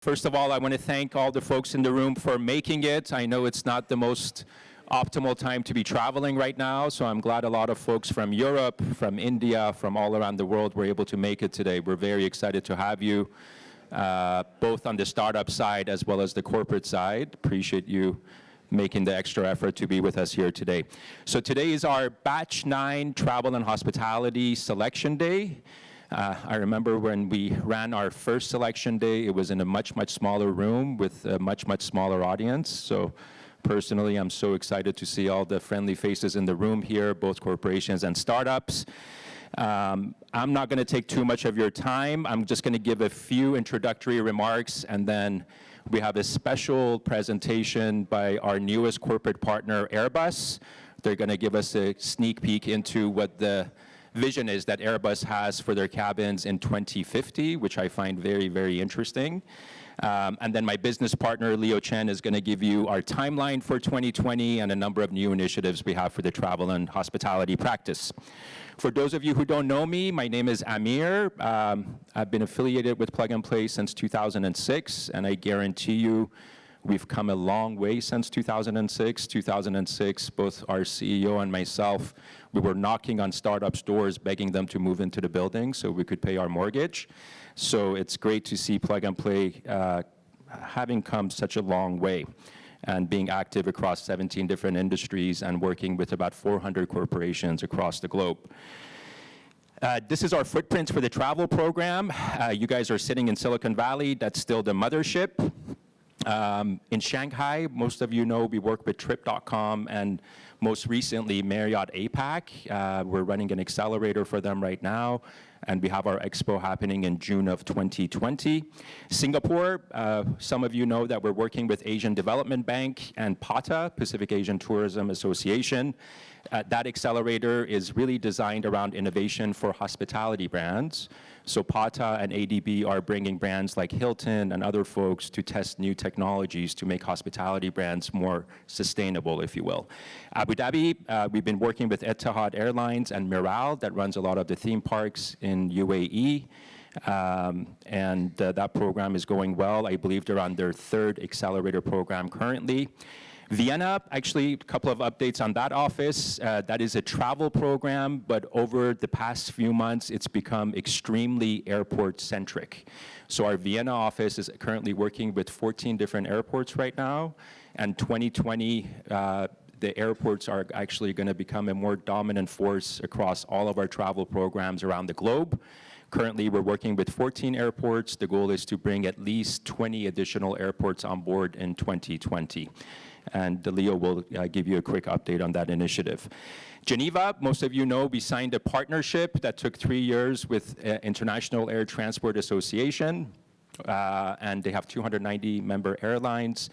First of all, I want to thank all the folks in the room for making it. I know it's not the most optimal time to be traveling right now, so I'm glad a lot of folks from Europe, from India, from all around the world were able to make it today. We're very excited to have you, both on the startup side as well as the corporate side. Appreciate you making the extra effort to be with us here today. So today is our Batch 9 Travel and Hospitality Selection Day. I remember when we ran our first selection day, it was in a much, much smaller room with a much, much smaller audience. So personally, I'm so excited to see all the friendly faces in the room here, both corporations and startups. I'm not going to take too much of your time. I'm just going to give a few introductory remarks, and then we have a special presentation by our newest corporate partner, Airbus. They're going to give us a sneak peek into what the vision is that Airbus has for their cabins in 2050, which I find very, very interesting. And then my business partner, Leo Chen, is going to give you our timeline for 2020 and a number of new initiatives we have for the travel and hospitality practice. For those of you who don't know me, my name is Amir. I've been affiliated with Plug and Play since 2006, and I guarantee you we've come a long way since 2006. 2006, both our CEO and myself, we were knocking on startups' doors, begging them to move into the building so we could pay our mortgage. So it's great to see Plug and Play having come such a long way and being active across 17 different industries and working with about 400 corporations across the globe. This is our footprint for the travel program. You guys are sitting in Silicon Valley. That's still the mothership. In Shanghai, most of you know we work with Trip.com and most recently Marriott APAC. We're running an accelerator for them right now, and we have our expo happening in June of 2020. Singapore, some of you know that we're working with Asian Development Bank and PATA, Pacific Asian Tourism Association. That accelerator is really designed around innovation for hospitality brands. So PATA and ADB are bringing brands like Hilton and other folks to test new technologies to make hospitality brands more sustainable, if you will. Abu Dhabi, we've been working with Etihad Airlines and Miral that runs a lot of the theme parks in UAE. That program is going well. I believe they're on their third accelerator program currently. Vienna, actually, a couple of updates on that office. That is a travel program, but over the past few months, it's become extremely airport-centric. So our Vienna office is currently working with 14 different airports right now, and 2020, the airports are actually going to become a more dominant force across all of our travel programs around the globe. Currently, we're working with 14 airports. The goal is to bring at least 20 additional airports on board in 2020. And Leo will give you a quick update on that initiative. Geneva, most of you know, we signed a partnership that took 3 years with International Air Transport Association. And they have 290 member airlines.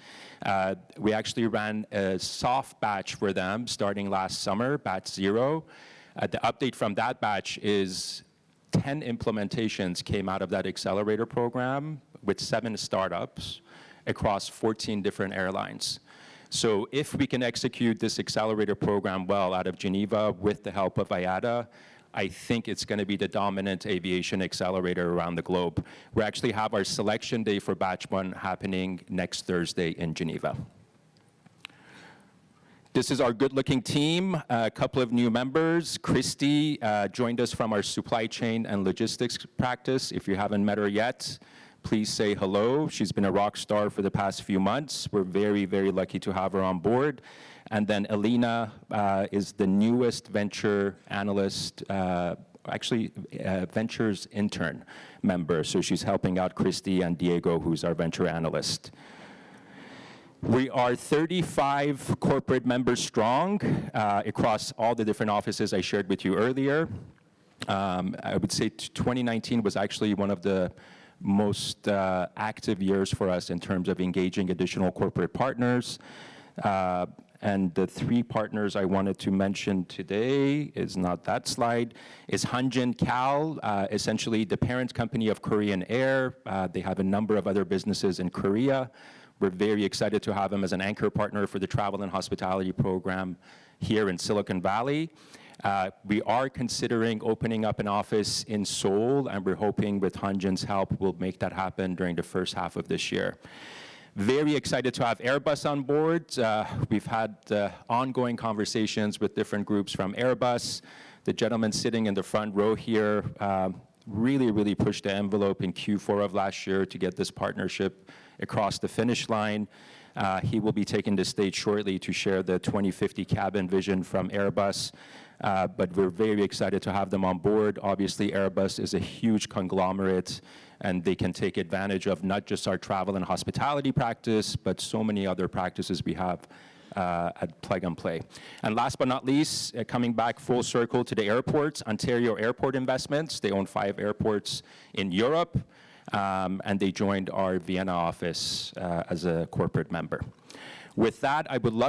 We actually ran a soft batch for them starting last summer, batch 0. The update from that batch is 10 implementations came out of that accelerator program with 7 startups across 14 different airlines. So if we can execute this accelerator program well out of Geneva with the help of IATA, I think it's going to be the dominant aviation accelerator around the globe. We actually have our selection day for batch 1 happening next Thursday in Geneva. This is our good-looking team, a couple of new members. Christy joined us from our supply chain and logistics practice. If you haven't met her yet, please say hello. She's been a rock star for the past few months. We're very, very lucky to have her on board. And then Alina is the newest venture analyst, actually ventures intern member. So she's helping out Christy and Diego, who's our venture analyst. We are 35 corporate members strong across all the different offices I shared with you earlier. I would say 2019 was actually one of the most active years for us in terms of engaging additional corporate partners. And the 3 partners I wanted to mention today is not that slide, is Hanjin Cal, essentially the parent company of Korean Air. They have a number of other businesses in Korea. We're very excited to have them as an anchor partner for the travel and hospitality program here in Silicon Valley. We are considering opening up an office in Seoul, and we're hoping with Hanjin's help, we'll make that happen during the first half of this year. Very excited to have Airbus on board. We've had ongoing conversations with different groups from Airbus. The gentleman sitting in the front row here really pushed the envelope in Q4 of last year to get this partnership across the finish line. He will be taking the stage shortly to share the 2050 cabin vision from Airbus. But we're very excited to have them on board. Obviously, Airbus is a huge conglomerate, and they can take advantage of not just our travel and hospitality practice, but so many other practices we have at Plug and Play. And last but not least, coming back full circle to the airports, Ontario Airport Investments. They own 5 airports in Europe, and they joined our Vienna office as a corporate member. With that, I would love